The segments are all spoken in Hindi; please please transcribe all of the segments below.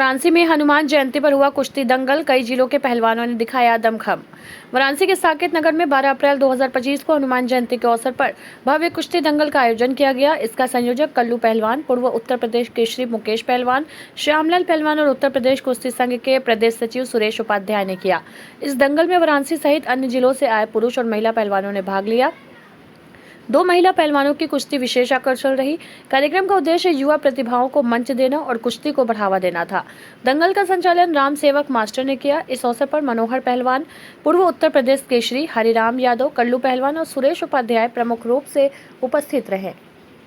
वाराणसी में हनुमान जयंती पर हुआ कुश्ती दंगल, कई जिलों के पहलवानों ने दिखाया दमखम। वाराणसी के साकेत नगर में 12 अप्रैल 2025 को हनुमान जयंती के अवसर पर भव्य कुश्ती दंगल का आयोजन किया गया। इसका संयोजक कल्लू पहलवान, पूर्व उत्तर प्रदेश केसरी मुकेश पहलवान, श्यामलाल पहलवान और उत्तर प्रदेश कुश्ती संघ के प्रदेश सचिव सुरेश उपाध्याय ने किया। इस दंगल में वाराणसी सहित अन्य जिलों से आए पुरुष और महिला पहलवानों ने भाग लिया। 2 महिला पहलवानों की कुश्ती विशेष आकर्षण रही। कार्यक्रम का उद्देश्य युवा प्रतिभाओं को मंच देना और कुश्ती को बढ़ावा देना था। दंगल का संचालन राम सेवक मास्टर ने किया। इस अवसर पर मनोहर पहलवान, पूर्व उत्तर प्रदेश केसरी, हरिराम यादव, कल्लू पहलवान और सुरेश उपाध्याय प्रमुख रूप से उपस्थित रहे।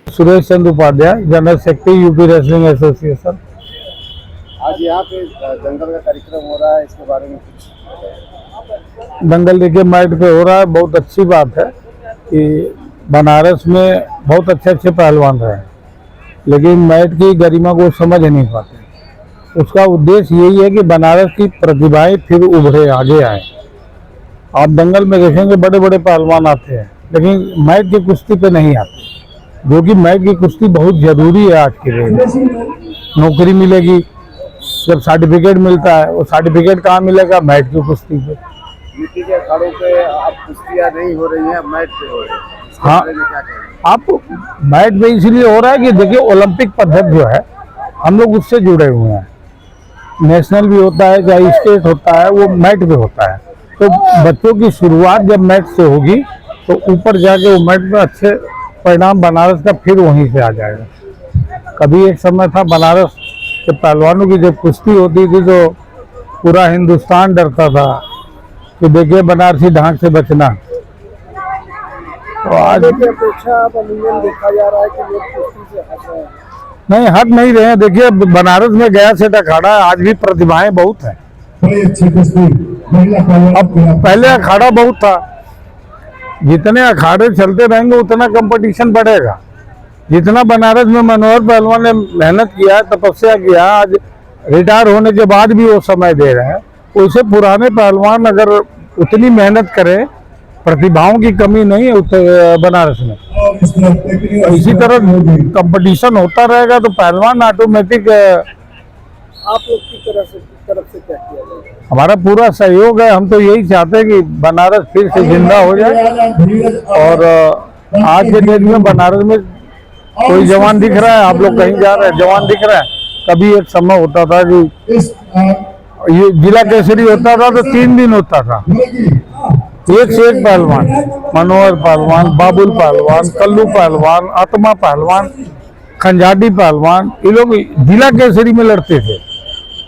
Suresh Chandra Upadhyay, general secretary UP wrestling association. आज यहाँ पे दंगल का कार्यक्रम हो रहा है, इसके बारे में कुछ? दंगल देखिए मैट पे हो रहा है, बहुत अच्छी बात है कि बनारस में बहुत अच्छे अच्छे पहलवान रहे, लेकिन मैट की गरिमा को समझ नहीं पाते। उसका उद्देश्य यही है कि बनारस की प्रतिभाएं फिर उभरे, आगे आए। आप दंगल में देखेंगे बड़े बड़े पहलवान आते हैं, लेकिन मैट की कुश्ती पे नहीं आते, जो कि मैट की कुश्ती बहुत जरूरी है आज के लिए। नौकरी मिलेगी, जब सर्टिफिकेट मिलता है, वो सर्टिफिकेट कहाँ मिलेगा? मैट की कुश्ती पे। मिट्टी के अखाड़ों पे अब कुश्तियाँ नहीं हो रही हैं, मैट पे हो रही है। हाँ, आप मैट पे इसलिए हो रहा है कि देखिए ओलंपिक पद्धति जो है, हम लोग उससे जुड़े हुए हैं। नेशनल भी होता है, चाहे स्टेट होता है, वो मैट पे होता है। तो बच्चों की शुरुआत जब मैट से होगी तो ऊपर जाके वो मैट में अच्छे परिणाम बनारस का फिर वहीं से आ जाएगा। कभी एक समय था बनारस के पहलवानों की जब कुश्ती होती थी तो पूरा हिंदुस्तान डरता था कि देखिए बनारसी ढांक से बचना। तो आज की अपेक्षा अब अमूमन देखा जा रहा है कि लोग कुश्ती से हट रहे हैं। नहीं, हट नहीं रहे हैं। देखिए बनारस में गया सेठ अखाड़ा है, आज भी प्रतिभाएं बहुत हैं। अब पहले अखाड़ा बहुत था, जितने अखाड़े चलते रहेंगे उतना कंपटीशन बढ़ेगा। जितना बनारस में मनोहर पहलवान ने मेहनत किया, तपस्या किया, आज रिटायर होने के बाद भी वो समय दे रहे हैं, वैसे पुराने पहलवान अगर उतनी मेहनत करें, प्रतिभाओं की कमी नहीं है बनारस में। इसी तरह कंपटीशन होता रहेगा तो पहलवान ऑटोमेटिक। आप लोग की तरफ से क्या किया जाए? हमारा पूरा सहयोग है। हम तो यही चाहते हैं कि बनारस फिर से जिंदा हो जाए। और आज के डेट में बनारस में कोई जवान दिख रहा है? आप लोग कहीं जा रहे हैं, जवान दिख रहा है? कभी एक समय होता था कि ये जिला केसरी होता था तो 3 दिन होता था, एक से एक पहलवान, मनोहर पहलवान, बाबुल पहलवान, कल्लू पहलवान, आत्मा पहलवान, खंजाटी पहलवान, ये लोग जिला केसरी में लड़ते थे।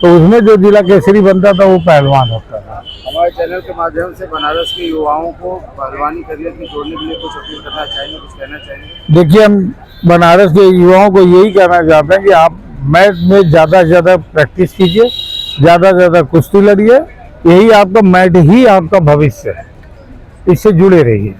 तो उसमें जो जिला केसरी बनता था वो पहलवान होता था। हमारे चैनल के माध्यम से बनारस के युवाओं को पहलवानी करियर में जोड़ने के लिए कुछ अपील करना चाहेंगे, कुछ कहना चाहेंगे? देखिए, हम बनारस के युवाओं को यही कहना चाहते हैं कि आप मैच में ज़्यादा से ज़्यादा प्रैक्टिस कीजिए, ज़्यादा से ज़्यादा कुश्ती लड़िए। यही आपका मैच ही आपका भविष्य है, इससे जुड़े रहिए।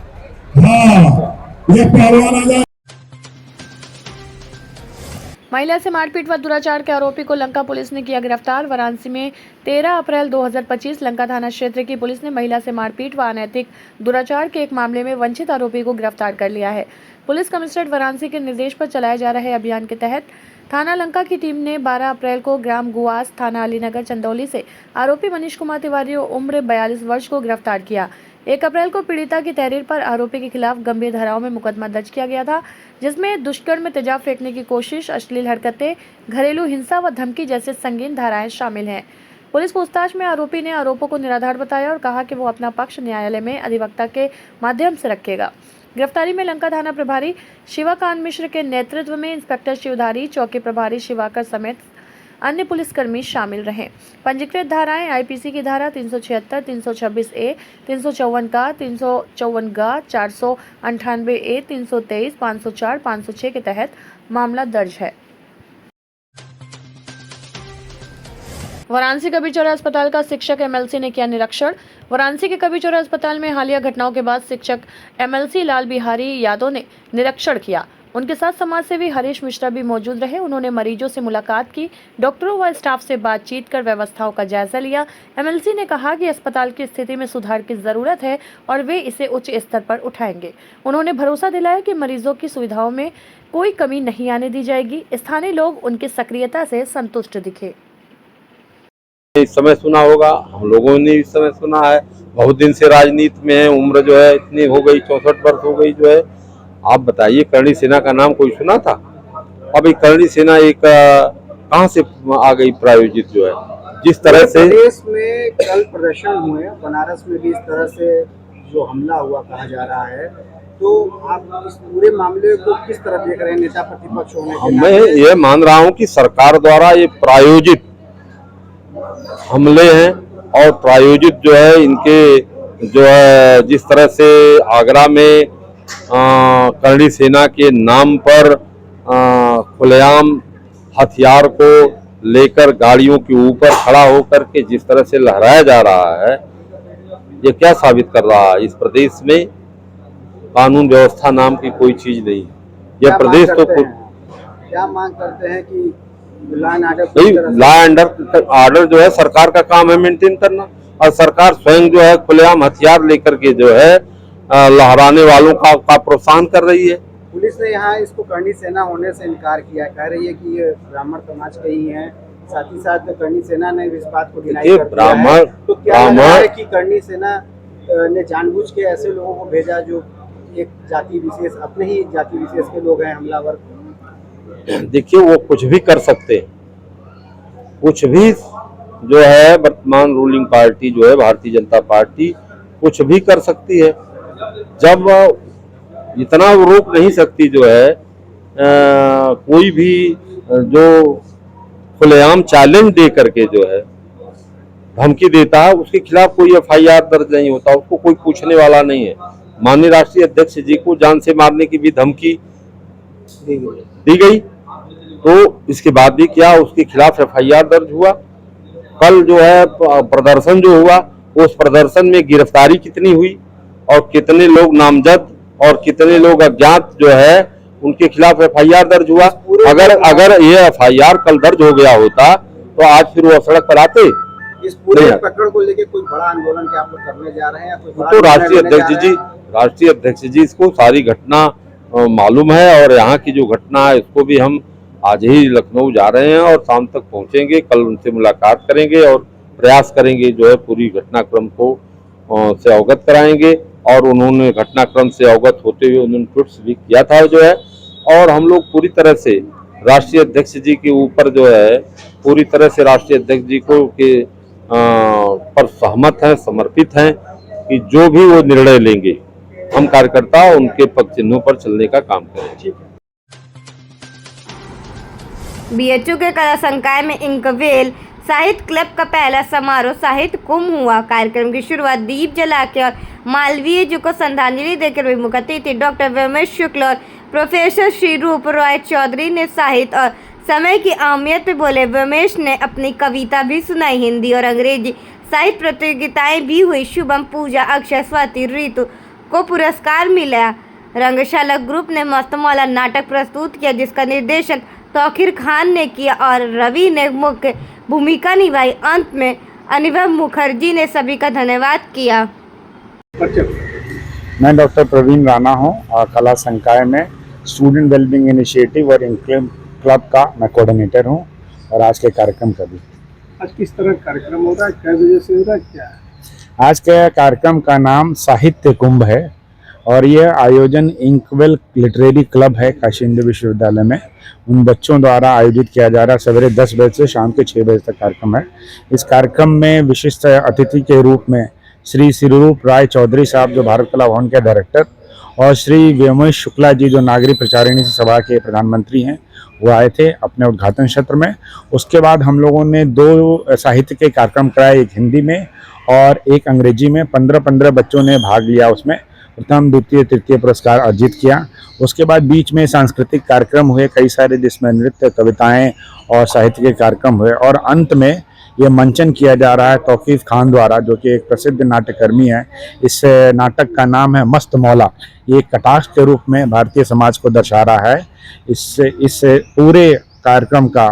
महिला से मारपीट व दुराचार के आरोपी को लंका पुलिस ने किया गिरफ्तार। वाराणसी में 13 अप्रैल 2025 लंका थाना क्षेत्र की पुलिस ने महिला से मारपीट व अनैतिक दुराचार के एक मामले में वंचित आरोपी को गिरफ्तार कर लिया है। पुलिस कमिश्नरेट वाराणसी के निर्देश पर चलाए जा रहे अभियान के तहत थाना लंका की टीम ने 12 अप्रैल को ग्राम गुआस, थाना अलीनगर, चंदौली से आरोपी मनीष कुमार तिवारी उम्र 42 वर्ष को गिरफ्तार किया। 1 अप्रैल को पीड़िता की तहरीर पर आरोपी के खिलाफ गंभीर धाराओं में मुकदमा दर्ज किया गया था, जिसमें दुष्कर्म में तेजाब फेंकने की कोशिश, अश्लील हरकतें, घरेलू हिंसा व धमकी जैसे संगीन धाराएं शामिल हैं। पुलिस पूछताछ में आरोपी ने आरोपों को निराधार बताया और कहा कि वो अपना पक्ष न्यायालय में अधिवक्ता के माध्यम से रखेगा। गिरफ्तारी में लंका थाना प्रभारी शिवाकांत मिश्र के नेतृत्व में इंस्पेक्टर शिवधारी, चौकी प्रभारी शिवाकर समेत अन्य पुलिसकर्मी शामिल रहे। पंजीकृत धाराएं आईपीसी की धारा 376, 326 ए, 354 का, 354 गा, 498 ए, 323, 504, 506 के तहत मामला दर्ज है। वाराणसी कबीरचौरा अस्पताल का शिक्षक एमएलसी ने किया निरीक्षण। वाराणसी के कबीरचौरा अस्पताल में हालिया घटनाओं के बाद शिक्षक एमएलसी लाल बिहारी यादव ने निरीक्षण किया। उनके साथ समाजसेवी हरीश मिश्रा भी मौजूद रहे। उन्होंने मरीजों से मुलाकात की, डॉक्टरों व स्टाफ से बातचीत कर व्यवस्थाओं का जायजा लिया। एमएलसी ने कहा कि अस्पताल की स्थिति में सुधार की जरूरत है और वे इसे उच्च स्तर पर उठाएंगे। उन्होंने भरोसा दिलाया कि मरीजों की सुविधाओं में कोई कमी नहीं आने दी जाएगी। स्थानीय लोग उनकी सक्रियता से संतुष्ट दिखे। इस समय सुना होगा, हम लोगों ने इस समय सुना है, बहुत दिन से राजनीति में है, उम्र जो है इतनी हो गई, 64 वर्ष हो गई जो है। आप बताइए, करणी सेना का नाम कोई सुना था? अब ये करणी सेना एक कहाँ से आ गई प्रायोजित जो है, जिस तरह से प्रदेश में कल प्रदर्शन हुए, बनारस में भी इस तरह से जो हमला हुआ कहा जा रहा है, तो आप इस पूरे मामले को किस तरह देख रहे हैं नेता प्रतिपक्ष होने के मैं नाते? ये मान रहा हूँ कि सरकार द्वारा ये प्रायोजित हमले हैं और प्रायोजित जो है इनके जो है जिस तरह से आगरा में करणी सेना के नाम पर खुलेआम हथियार को लेकर गाड़ियों के ऊपर खड़ा होकर के जिस तरह से लहराया जा रहा है, ये क्या साबित कर रहा है? इस प्रदेश में कानून व्यवस्था नाम की कोई चीज नहीं है। यह प्रदेश तो क्या मांग करते हैं कि लॉ एंड ऑर्डर जो है सरकार का काम है मेंटेन करना, और सरकार स्वयं जो है खुलेआम हथियार लेकर के जो है लहराने वालों का प्रोत्साहन कर रही है। पुलिस ने यहाँ इसको करणी सेना होने से इनकार किया है, कह रही है कि ये ब्राह्मण समाज के ही हैं। साथ ही साथ करणी सेना ने इस बात को डिनाई कर दिया है। तो क्या लग रहा है कि करणी सेना ने जानबूझ के ऐसे लोगों को भेजा जो एक जाति विशेष, अपने ही जाति विशेष के लोग हैं, हमलावर? देखिए, वो कुछ भी कर सकते हैं, कुछ भी जो है वर्तमान रूलिंग पार्टी जो है भारतीय जनता पार्टी कुछ भी कर सकती है। जब इतना वो रोक नहीं सकती जो है कोई भी जो खुलेआम चैलेंज दे करके जो है धमकी देता है, उसके खिलाफ कोई एफआईआर दर्ज नहीं होता, उसको कोई पूछने वाला नहीं है। माननीय राष्ट्रीय अध्यक्ष जी को जान से मारने की भी धमकी दी गई, तो इसके बाद भी क्या उसके खिलाफ एफआईआर दर्ज हुआ? कल जो है प्रदर्शन जो हुआ, उस प्रदर्शन में गिरफ्तारी कितनी हुई और कितने लोग नामजद और कितने लोग अज्ञात जो है उनके खिलाफ एफआईआर दर्ज हुआ? अगर ये एफआईआर कल दर्ज हो गया होता तो आज फिर वो सड़क पर आते? इस पूरे पकड़ को लेके कोई बड़ा आंदोलन क्या आप लोग करने जा रहे हैं या कोई बड़ा तो राष्ट्रीय अध्यक्ष जी इसको सारी घटना मालूम है, और यहाँ की जो घटना है इसको भी हम आज ही लखनऊ जा रहे हैं और शाम तक पहुंचेंगे। कल उनसे मुलाकात करेंगे और प्रयास करेंगे जो है पूरी घटनाक्रम को से अवगत कराएंगे। और उन्होंने घटनाक्रम से अवगत होते हुए उन्होंने ट्वीट्स भी किया था जो है, और हम लोग पूरी तरह से राष्ट्रीय अध्यक्ष जी के ऊपर जो है पूरी तरह से राष्ट्रीय अध्यक्ष जी को के पर सहमत हैं, समर्पित हैं कि जो भी वो निर्णय लेंगे हम कार्यकर्ता उनके पक्ष चिन्हों पर चलने का काम करें। बीएचयू के कला संकाय में इंकवेल साहित्य क्लब का पहला समारोह साहित्य कुंभ हुआ। कार्यक्रम की शुरुआत दीप जला के और मालवीय जी को श्रद्धांजलि देकर हुई। मुख्य अतिथि डॉक्टर व्योमेश शुक्ल और प्रोफेसर श्री रूप रॉय चौधरी ने साहित्य और समय की अहमियत पे बोले। व्योमेश ने अपनी कविता भी सुनाई। हिंदी और अंग्रेजी साहित्य प्रतियोगिताएं भी हुई। शुभम, पूजा, अक्षय, स्वाति, ऋतु को पुरस्कार मिला। रंगशाला ग्रुप ने मस्तमौला नाटक प्रस्तुत किया जिसका निर्देशन तौकीर खान ने किया और रवि ने मुख्य भूमिका निभाई। अंत में अनुभव मुखर्जी ने सभी का धन्यवाद किया। मैं डॉक्टर प्रवीण राणा हूँ और कला संकाय में स्टूडेंट वेलबींग इनिशिएटिव और इंक्लेम क्लब का मैं कोऑर्डिनेटर हूँ, और आज के कार्यक्रम का भी। आज किस तरह कार्यक्रम हो रहा है, क्या वजह से हो रहा है, क्या है? आज के कार्यक्रम का नाम साहित्य कुंभ है और यह आयोजन इंकवेल लिटरेरी क्लब है काशी हिंदू विश्वविद्यालय में। उन बच्चों द्वारा आयोजित किया जा रहा है। सवेरे 10 बजे से शाम के 6 बजे तक कार्यक्रम है। इस कार्यक्रम में विशिष्ट अतिथि के रूप में श्री रूप राय चौधरी साहब जो भारत कला भवन के डायरेक्टर, और श्री व्योमेश शुक्ला जी जो नागरिक प्रचारिणी सभा के प्रधानमंत्री हैं, वो आए थे अपने उद्घाटन सत्र में। उसके बाद हम लोगों ने 2 साहित्य के कार्यक्रम कराए, एक हिंदी में और एक अंग्रेजी में। 15 बच्चों ने भाग लिया उसमें, प्रथम, द्वितीय, तृतीय पुरस्कार अर्जित किया। उसके बाद बीच में सांस्कृतिक कार्यक्रम हुए कई सारे, जिसमें नृत्य, कविताएं और साहित्य के कार्यक्रम हुए, और अंत में ये मंचन किया जा रहा है तौकीर खान द्वारा, जो कि एक प्रसिद्ध नाट्यकर्मी है। इस नाटक का नाम है मस्त मौला। ये एक कटाक्ष के रूप में भारतीय समाज को दर्शा रहा है। इस पूरे कार्यक्रम का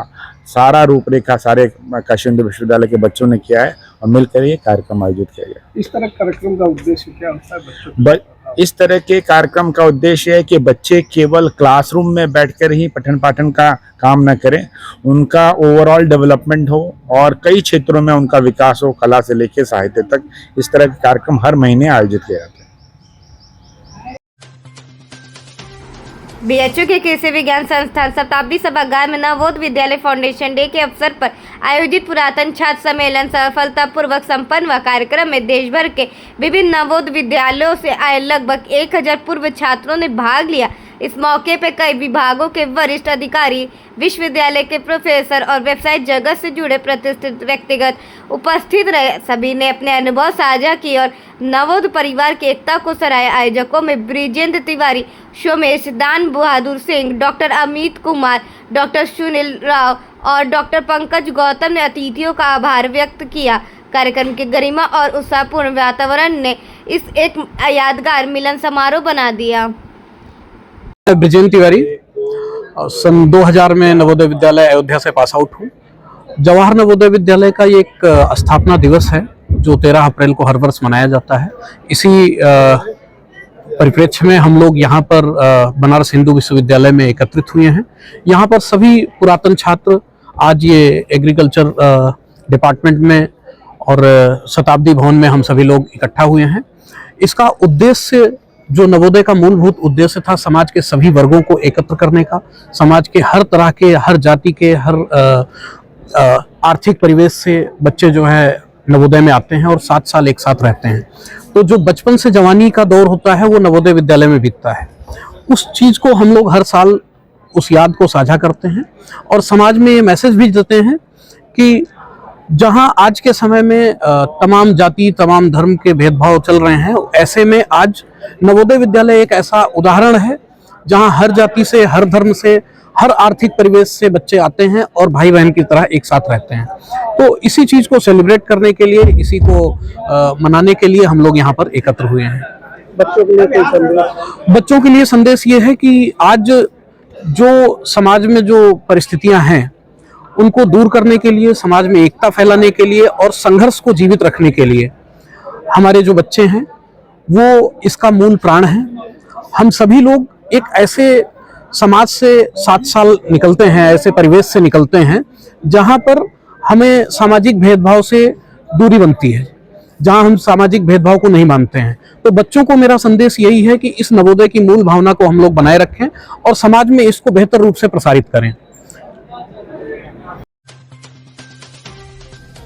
सारा रूपरेखा सारे काशी हिंदू विश्वविद्यालय के बच्चों ने किया है और मिलकर ये कार्यक्रम आयोजित किया गया। इस तरह कार्यक्रम का उद्देश्य क्या होता है? इस तरह के कार्यक्रम का उद्देश्य है कि बच्चे केवल क्लासरूम में बैठकर ही पठन पाठन का काम न करें, उनका ओवरऑल डेवलपमेंट हो और कई क्षेत्रों में उनका विकास हो, कला से लेकर साहित्य तक। इस तरह के कार्यक्रम हर महीने आयोजित किए जाते हैं। बीएचयू के कृषि विज्ञान संस्थान शताब्दी सभागार में नवोदय विद्यालय फाउंडेशन डे के अवसर पर आयोजित पुरातन छात्र सम्मेलन सफलतापूर्वक संपन्न हुआ। कार्यक्रम में देश भर के विभिन्न नवोदय विद्यालयों से आए लगभग 1000 पूर्व छात्रों ने भाग लिया। इस मौके पर कई विभागों के वरिष्ठ अधिकारी, विश्वविद्यालय के प्रोफेसर और व्यवसायिक जगत से जुड़े प्रतिष्ठित व्यक्तिगत उपस्थित रहे। सभी ने अपने अनुभव साझा किए और नवोदय परिवार की एकता को सराहा। आयोजकों में ब्रिजेंद्र तिवारी, सोमेश, दान बहादुर सिंह, डॉक्टर अमित कुमार, डॉक्टर सुनील राव और डॉक्टर पंकज गौतम ने अतिथियों का आभार व्यक्त किया। कार्यक्रम की गरिमा और उत्साहपूर्ण वातावरण ने इस एक यादगार मिलन समारोह बना दिया। ब्रिजेंद्र तिवारी, सन 2000 में नवोदय विद्यालय अयोध्या से पास आउट हूँ। जवाहर नवोदय विद्यालय का ये एक स्थापना दिवस है जो 13 अप्रैल को हर वर्ष मनाया जाता है। इसी परिप्रेक्ष्य में हम लोग यहाँ पर बनारस हिंदू विश्वविद्यालय में एकत्रित हुए हैं। यहाँ पर सभी पुरातन छात्र आज ये एग्रीकल्चर डिपार्टमेंट में और शताब्दी भवन में हम सभी लोग इकट्ठा हुए हैं। इसका उद्देश्य, जो नवोदय का मूलभूत उद्देश्य था, समाज के सभी वर्गों को एकत्र करने का, समाज के हर तरह के, हर जाति के, हर आर्थिक परिवेश से बच्चे जो है नवोदय में आते हैं और 7 साल एक साथ रहते हैं। तो जो बचपन से जवानी का दौर होता है वो नवोदय विद्यालय में बीतता है। उस चीज़ को हम लोग हर साल उस याद को साझा करते हैं और समाज में ये मैसेज भी देते हैं कि जहां आज के समय में तमाम जाति, तमाम धर्म के भेदभाव चल रहे हैं, ऐसे में आज नवोदय विद्यालय एक ऐसा उदाहरण है जहां हर जाति से, हर धर्म से, हर आर्थिक परिवेश से बच्चे आते हैं और भाई बहन की तरह एक साथ रहते हैं। तो इसी चीज़ को सेलिब्रेट करने के लिए, इसी को मनाने के लिए हम लोग यहाँ पर एकत्र हुए हैं। बच्चों के लिए कोई संदेश? बच्चों के लिए संदेश ये है कि आज जो समाज में जो परिस्थितियां हैं उनको दूर करने के लिए, समाज में एकता फैलाने के लिए और संघर्ष को जीवित रखने के लिए हमारे जो बच्चे हैं वो इसका मूल प्राण है। हम सभी लोग एक ऐसे समाज से 7 साल निकलते हैं, ऐसे परिवेश से निकलते हैं जहां पर हमें सामाजिक भेदभाव से दूरी बनती है, जहां हम सामाजिक भेदभाव को नहीं मानते हैं। तो बच्चों को मेरा संदेश यही है कि इस नवोदय की मूल भावना को हम लोग बनाए रखें और समाज में इसको बेहतर रूप से प्रसारित करें।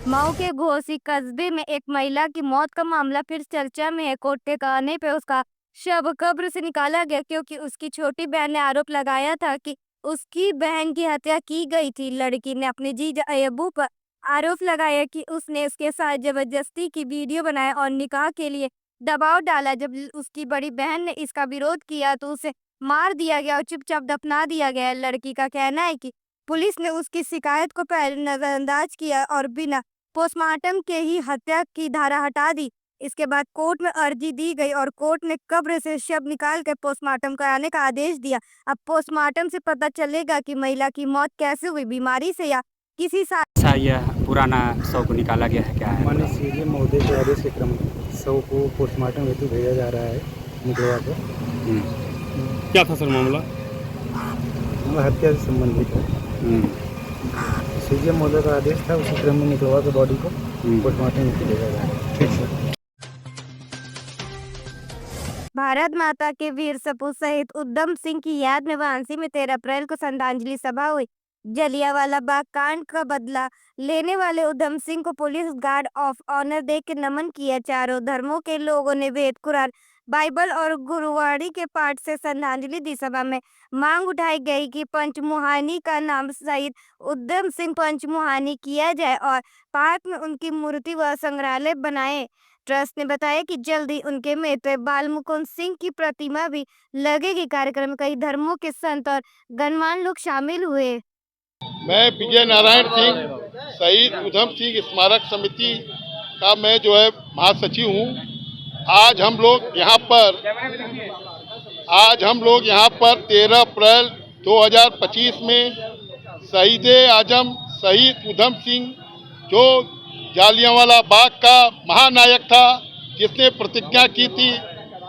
मऊ के घोसी कस्बे में एक महिला की मौत का मामला फिर चर्चा में है। कोर्ट के कहने पे उसका शव कब्र से निकाला गया क्योंकि उसकी छोटी बहन ने आरोप लगाया था कि उसकी बहन की हत्या की गई थी। लड़की ने अपने जीजा अय्यबू पर आरोप लगाया कि उसने उसके साथ जबरदस्ती की वीडियो बनाया और निकाह के लिए दबाव डाला। जब उसकी बड़ी बहन ने इसका विरोध किया तो उसे मार दिया गया और चुपचाप दफना दिया गया। लड़की का कहना है कि पुलिस ने उसकी शिकायत को पहले नजरअंदाज किया और बिना पोस्टमार्टम के ही हत्या की धारा हटा दी। इसके बाद कोर्ट में अर्जी दी गई और कोर्ट ने कब्र से शव निकाल कर पोस्टमार्टम कराने का आदेश दिया। अब पोस्टमार्टम से पता चलेगा कि महिला की मौत कैसे हुई, बीमारी से या किसी अच्छा यह पुराना शव को निकाला गया है, क्या है? माननीय सीएम महोदय के आदेश के क्रम में शव को पोस्टमार्टम हेतु भेजा जा रहा है निकलवा कर। क्या था सर मामला? हत्या से संबंधित है। सीएम महोदय का आदेश था, उसी क्रम में निकलवा कर बॉडी को पोस्टमार्टम हेतु भेजा जा रहा है। भारत माता के वीर सपूत शहीद उधम सिंह की याद में वाराणसी में 13 अप्रैल को श्रद्धांजलि सभा हुई। जलियांवाला बाग कांड का बदला लेने वाले उधम सिंह को पुलिस गार्ड ऑफ ऑनर देकर नमन किया। चारों धर्मों के लोगों ने वेद, कुरान, बाइबल और गुरुवाणी के पाठ से श्रद्धांजलि दी। सभा में मांग उठाई गई कि पंचमुहानी का नाम शहीद उधम सिंह पंचमुहानी किया जाए और पार्क में उनकी मूर्ति व संग्रहालय बनाए। ट्रस्ट ने बताया कि जल्द ही उनके मित्र बाल मुकुंद सिंह की प्रतिमा भी लगेगी। कार्यक्रम में कई धर्मों के संत और गणमान्य लोग शामिल हुए। मैं विजय नारायण सिंह, शहीद उधम सिंह स्मारक समिति का मैं जो है महासचिव हूँ। आज हम लोग यहाँ पर 13 अप्रैल 2025 में शहीद आजम शहीद उधम सिंह, जो जालियांवाला बाग का महानायक था, जिसने प्रतिज्ञा की थी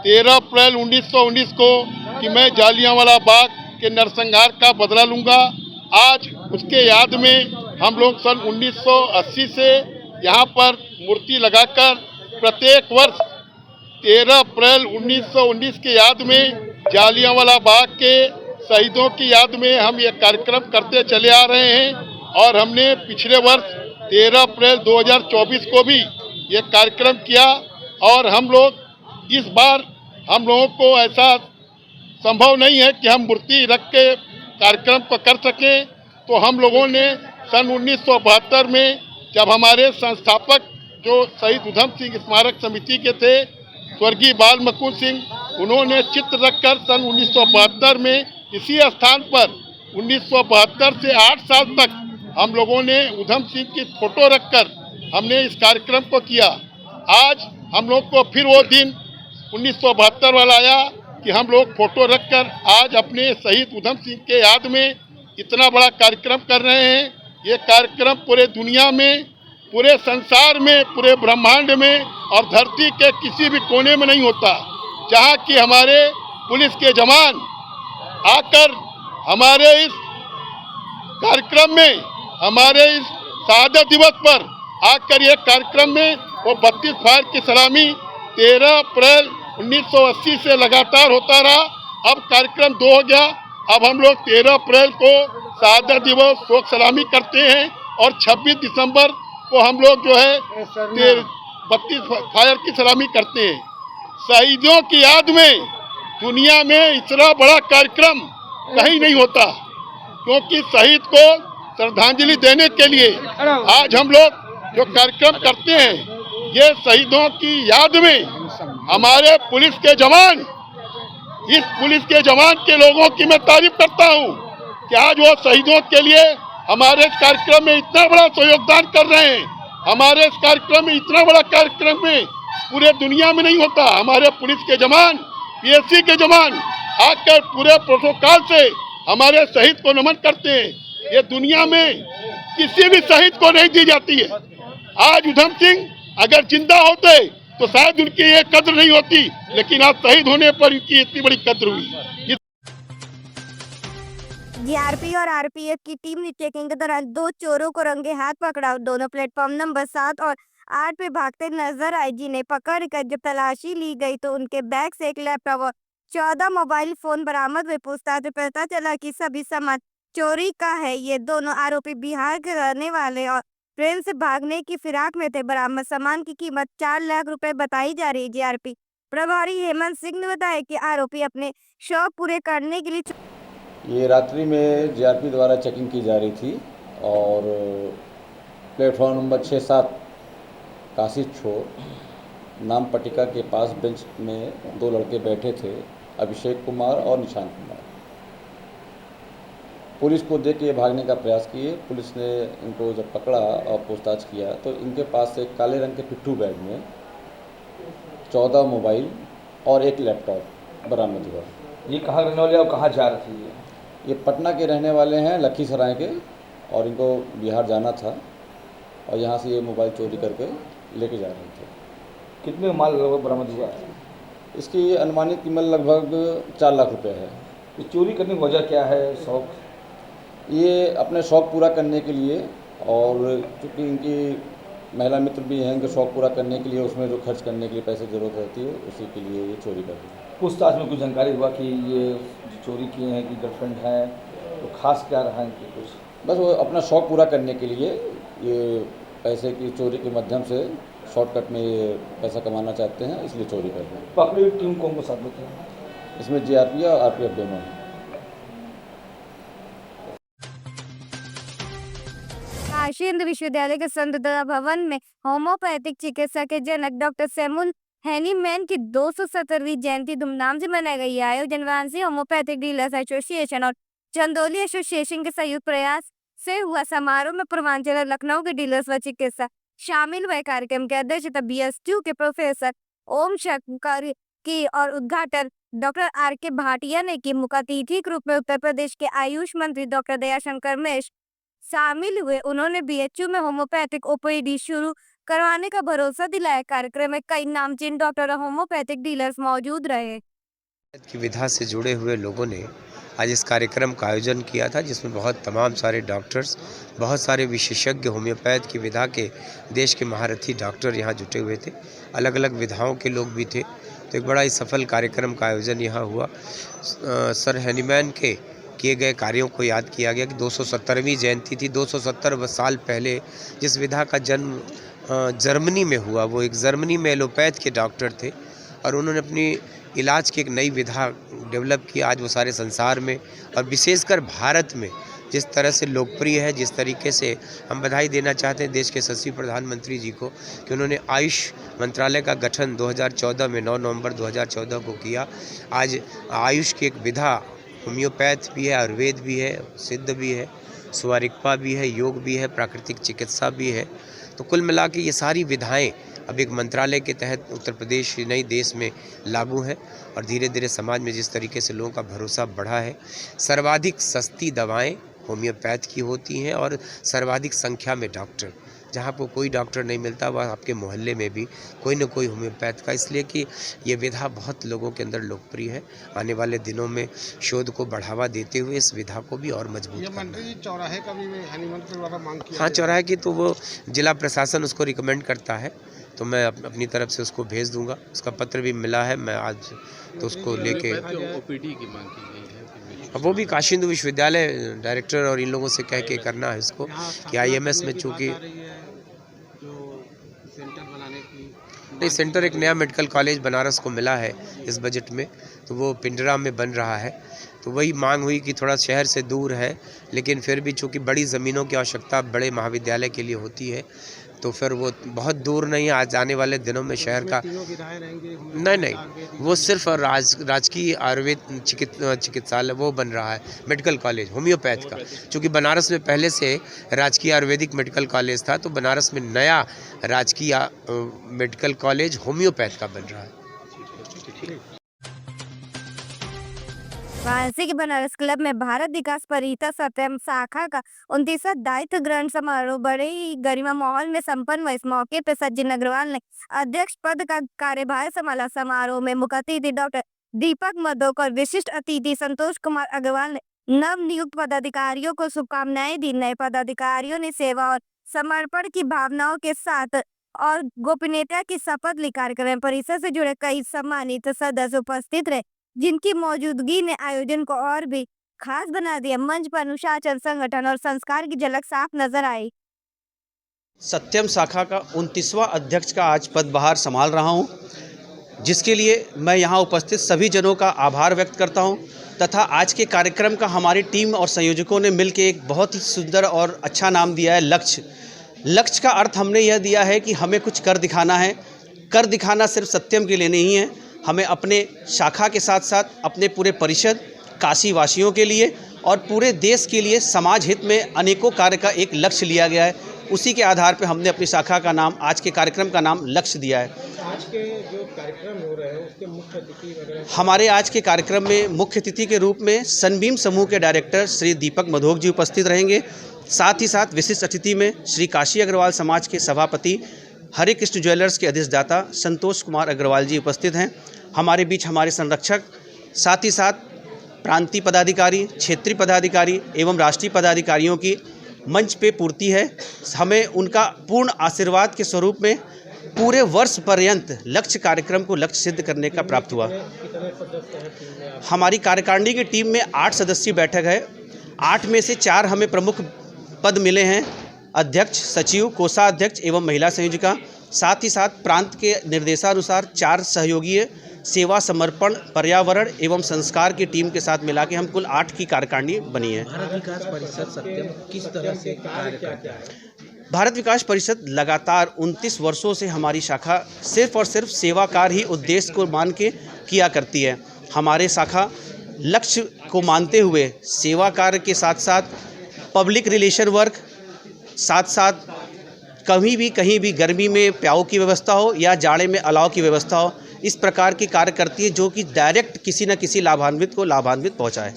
13 अप्रैल 1919 को कि मैं जालियांवाला बाग के नरसंहार का बदला लूंगा। आज उसके याद में हम लोग सन 1980 से यहाँ पर मूर्ति लगाकर प्रत्येक वर्ष 13 अप्रैल 1919 के याद में जालियांवाला बाग के शहीदों की याद में हम ये कार्यक्रम करते चले आ रहे हैं। और हमने पिछले वर्ष 13 अप्रैल 2024 को भी ये कार्यक्रम किया। और हम लोग इस बार हम लोगों को ऐसा संभव नहीं है कि हम मूर्ति रख के कार्यक्रम को कर सकें, तो हम लोगों ने सन 1972 में जब हमारे संस्थापक जो शहीद उधम सिंह स्मारक समिति के थे स्वर्गीय बाल मुकुंद सिंह, उन्होंने चित्र रखकर सन 1972 में इसी स्थान पर 1972 से 8 साल तक हम लोगों ने उधम सिंह की फोटो रखकर हमने इस कार्यक्रम को किया। आज हम लोग को फिर वो दिन 1972 वाला आया कि हम लोग फोटो रखकर आज अपने शहीद उधम सिंह के याद में इतना बड़ा कार्यक्रम कर रहे हैं। ये कार्यक्रम पूरे दुनिया में, पूरे संसार में, पूरे ब्रह्मांड में और धरती के किसी भी कोने में नहीं होता, जहाँ की हमारे पुलिस के जवान आकर हमारे इस कार्यक्रम में, हमारे इस शहादत दिवस पर आकर ये कार्यक्रम में वो 32 फायर की सलामी 13 अप्रैल 1980 से लगातार होता रहा। अब कार्यक्रम 2 हो गया। अब हम लोग 13 अप्रैल को शहादत दिवस शोक सलामी करते हैं और 26 दिसंबर को हम लोग जो है 32 फायर की सलामी करते हैं। शहीदों की याद में दुनिया में इतना बड़ा कार्यक्रम कहीं नहीं होता, क्योंकि शहीद को श्रद्धांजलि देने के लिए आज हम लोग जो कार्यक्रम करते हैं, ये शहीदों की याद में हमारे पुलिस के जवान, इस पुलिस के जवान के लोगों की मैं तारीफ करता हूँ कि आज वो शहीदों के लिए हमारे इस कार्यक्रम में इतना बड़ा योगदान कर रहे हैं। हमारे इस कार्यक्रम में इतना बड़ा कार्यक्रम में पूरे दुनिया में नहीं होता। हमारे पुलिस के जवान, पीएससी के जवान आकर पूरे प्रोटोकॉल से हमारे शहीद को नमन करते हैं। ये दुनिया में किसी भी शहीद को नहीं दी जाती है। आज उधम सिंह अगर जिंदा होते तो शायद उनकी ये कद्र नहीं होती, लेकिन आज शहीद होने पर उनकी इतनी बड़ी कद्र हुई। जीआरपी और आरपीएफ की टीम ने चेकिंग के दौरान 2 चोरों को रंगे हाथ पकड़ा। दोनों प्लेटफॉर्म नंबर 7 और 8 पे भागते नजर आए, जिन्हें पकड़कर जब तलाशी ली गई तो उनके बैग से एक लैपटॉप और 14 मोबाइल फोन बरामद हुए। पूछताछ में पता चला कि सभी सामान चोरी का है। ये दोनों आरोपी बिहार के रहने वाले और ट्रेन से भागने की फिराक में थे। बरामद सामान की कीमत 4 लाख रुपए बताई जा रही है। जीआरपी प्रभारी हेमंत सिंह ने बताया कि आरोपी अपने शौक पूरे करने के लिए ये रात्रि में जीआरपी द्वारा चेकिंग की जा रही थी और प्लेटफॉर्म नंबर 6-7 काशी छोर नाम पट्टिका के पास बेंच में 2 लड़के बैठे थे, अभिषेक कुमार और निशांत कुमार। पुलिस को देख के भागने का प्रयास किए। पुलिस ने इनको जब पकड़ा और पूछताछ किया तो इनके पास से काले रंग के पिट्ठू बैग में 14 मोबाइल और एक लैपटॉप बरामद हुआ। ये कहाँ रहने वाले और कहाँ जा रहे थे? ये पटना के रहने वाले हैं, लखीसराय के, और इनको बिहार जाना था और यहाँ से ये मोबाइल चोरी करके लेके जा रहे थे। कितने माल लगभग बरामद हुआ है? इसकी अनुमानित कीमत लगभग 4 लाख रुपए है। ये चोरी करने की वजह क्या है? शौक? ये अपने शौक पूरा करने के लिए, और चूँकि इनकी महिला मित्र भी हैं, इनके शौक पूरा करने के लिए उसमें जो खर्च करने के लिए पैसे की ज़रूरत रहती है, उसी के लिए ये चोरी करते हैं। पूछताछ में कुछ जानकारी हुआ कि ये चोरी किए हैं कि गर्लफ्रेंड है, तो खास क्या रहा इनकी कुछ? बस वो अपना शौक पूरा करने के लिए ये पैसे की चोरी के माध्यम से शॉर्टकट में ये पैसा कमाना चाहते हैं, इसलिए चोरी करते हैं। पकड़ी हुई टीम कौन को साथ लेते हैं? इसमें जीआरपी और आरपीएफ दोनों हैं। काशी हिंदू विश्वविद्यालय के संत भवन में होम्योपैथिक चिकित्सा के जनक डॉक्टर सैमुअल हैनीमैन की 270वीं जयंती धूमधाम से मनाई गई। आयोजन वाराणसी होम्योपैथिक डीलर्स एसोसिएशन और चंदौली एसोसिएशन के संयुक्त प्रयास से हुआ। समारोह में पूर्वांचल लखनऊ के डीलर्स व चिकित्सा शामिल हुए। कार्यक्रम के अध्यक्षता BSTU के प्रोफेसर ओम शंकर की और उद्घाटन डॉक्टर RK भाटिया ने की। मुख्य अतिथि के रूप में उत्तर प्रदेश के आयुष मंत्री डॉक्टर दयाशंकर मिश्र, शामिल हुए। उन्होंने बीएचयू में होम्योपैथिक ओपीडी शुरू करवाने का भरोसा दिलाया। कार्यक्रम में कई नामचीन डॉक्टर और होम्योपैथिक डीलर्स मौजूद रहे। की विधा से जुड़े हुए लोगों ने आज इस कार्यक्रम का आयोजन किया था, जिसमें बहुत तमाम सारे डॉक्टर्स, बहुत सारे विशेषज्ञ होम्योपैथ की विधा के देश के महारथी डॉक्टर यहाँ जुटे हुए थे। अलग अलग विधाओं के लोग भी थे। तो एक बड़ा ही सफल कार्यक्रम का आयोजन यहाँ हुआ। सर हैनीमैन के किए गए कार्यों को याद किया गया कि 270वीं जयंती थी। 270 साल पहले जिस विधा का जन्म जर्मनी में हुआ, वो एक जर्मनी में एलोपैथ के डॉक्टर थे और उन्होंने अपनी इलाज की एक नई विधा डेवलप की। आज वो सारे संसार में और विशेषकर भारत में जिस तरह से लोकप्रिय है, जिस तरीके से हम बधाई देना चाहते हैं देश के यशस्वी प्रधानमंत्री जी को कि उन्होंने आयुष मंत्रालय का गठन 2014 में 9 नवंबर 2014 को किया। आज आयुष की एक विधा होम्योपैथ भी है, आयुर्वेद भी है, सिद्ध भी है, सुवारिकपा भी है, योग भी है, प्राकृतिक चिकित्सा भी है। तो कुल मिला के ये सारी विधाएं अब एक मंत्रालय के तहत उत्तर प्रदेश ही नहीं देश में लागू है और धीरे धीरे समाज में जिस तरीके से लोगों का भरोसा बढ़ा है। सर्वाधिक सस्ती दवाएं होम्योपैथ की होती हैं और सर्वाधिक संख्या में डॉक्टर, जहाँ पर कोई डॉक्टर नहीं मिलता वह आपके मोहल्ले में भी कोई न कोई होम्योपैथ का, इसलिए कि ये विधा बहुत लोगों के अंदर लोकप्रिय है। आने वाले दिनों में शोध को बढ़ावा देते हुए इस विधा को भी और मजबूत करना है। चौराहे का भी हैनीमैन के द्वारा मांग किया। हाँ, चौराहे की तो वो जिला प्रशासन उसको रिकमेंड करता है, तो मैं अपनी तरफ से उसको भेज दूंगा। उसका पत्र भी मिला है, मैं आज तो उसको लेके ओपीडी की मांग की गई है। अब वो भी काशी हिंदू विश्वविद्यालय डायरेक्टर और इन लोगों से कह के करना है इसको कि आईएमएस में चूँकि नहीं, सेंटर एक नया मेडिकल कॉलेज बनारस को मिला है इस बजट में, तो वो पिंडरा में बन रहा है। तो वही मांग हुई कि थोड़ा शहर से दूर है, लेकिन फिर भी चूँकि बड़ी ज़मीनों की आवश्यकता बड़े महाविद्यालय के लिए होती है, तो फिर वो बहुत दूर नहीं है। आज आने वाले दिनों में शहर का नहीं, वो सिर्फ राजकीय आयुर्वेद चिकित्सालय वो बन रहा है, मेडिकल कॉलेज होम्योपैथ का। चूँकि बनारस में पहले से राजकीय आयुर्वेदिक मेडिकल कॉलेज था, तो बनारस में नया राजकीय मेडिकल कॉलेज होम्योपैथ का बन रहा है। वाराणसी के बनारस क्लब में भारत विकास परिषद सत्यम शाखा का 29वां दायित्व ग्रहण समारोह बड़े ही गरिमा माहौल में संपन्न हुआ। इस मौके पर सचिन अग्रवाल ने अध्यक्ष पद का कार्यभार संभाला। समारोह में मुख्य अतिथि डॉक्टर दीपक मधोक और विशिष्ट अतिथि संतोष कुमार अग्रवाल ने नव नियुक्त पदाधिकारियों को शुभकामनाएं दी। नए पदाधिकारियों ने सेवा और समर्पण की भावनाओं के साथ और गोपनीयता की शपथ ली। कार्यक्रम में परिषद से जुड़े कई सम्मानित सदस्य उपस्थित रहे, जिनकी मौजूदगी ने आयोजन को और भी खास बना दिया। मंच पर अनुशासन, संगठन और संस्कार की झलक साफ नजर आई। सत्यम शाखा का 29वां अध्यक्ष का आज पदभार संभाल रहा हूं, जिसके लिए मैं यहां उपस्थित सभी जनों का आभार व्यक्त करता हूं तथा आज के कार्यक्रम का हमारी टीम और संयोजकों ने मिलकर एक बहुत ही सुंदर और अच्छा नाम दिया है, लक्ष्य। लक्ष्य का अर्थ हमने यह दिया है कि हमें कुछ कर दिखाना है। कर दिखाना सिर्फ सत्यम के लिए नहीं है, हमें अपने शाखा के साथ साथ अपने पूरे परिषद, काशी वासियों के लिए और पूरे देश के लिए समाज हित में अनेकों कार्य का एक लक्ष्य लिया गया है। उसी के आधार पर हमने अपनी शाखा का नाम, आज के कार्यक्रम का नाम लक्ष्य दिया है। आज के जो कार्यक्रम हो रहे हैं उसके मुख्य अतिथि वगैरह, हमारे आज के कार्यक्रम में मुख्य अतिथि के रूप में सनबीम समूह के डायरेक्टर श्री दीपक मधोक जी उपस्थित रहेंगे। साथ ही साथ विशिष्ट अतिथि में श्री काशी अग्रवाल समाज के सभापति, हरे कृष्ण ज्वेलर्स के अधिष्ठाता संतोष कुमार अग्रवाल जी उपस्थित हैं। हमारे बीच हमारे संरक्षक, साथ ही साथ प्रांतीय पदाधिकारी, क्षेत्रीय पदाधिकारी एवं राष्ट्रीय पदाधिकारियों की मंच पे पूर्ति है। हमें उनका पूर्ण आशीर्वाद के स्वरूप में पूरे वर्ष पर्यंत लक्ष्य कार्यक्रम को लक्ष्य सिद्ध करने का प्राप्त हुआ। हमारी कार्यकारिणी की टीम में 8 सदस्यीय बैठक है। 8 में से 4 हमें प्रमुख पद मिले हैं, अध्यक्ष, सचिव, कोषाध्यक्ष एवं महिला संयोजिका। साथ ही साथ प्रांत के निर्देशानुसार 4 सहयोगी सेवा, समर्पण, पर्यावरण एवं संस्कार की टीम के साथ मिला के हम कुल 8 की कार्यकारिणी बनी है। भारत विकास परिषद सत्यम किस तरह से कार्य करता है? भारत विकास परिषद लगातार 29 वर्षों से हमारी शाखा सिर्फ और सिर्फ सेवा कार्य ही उद्देश्य को मान के किया करती है। हमारे शाखा लक्ष्य को मानते हुए सेवा कार्य के साथ साथ पब्लिक रिलेशन वर्क, साथ साथ कहीं भी गर्मी में प्याऊ की व्यवस्था हो या जाड़े में अलाव की व्यवस्था हो, इस प्रकार की कार्य करती है जो कि डायरेक्ट किसी न किसी लाभान्वित को लाभान्वित पहुंचाए।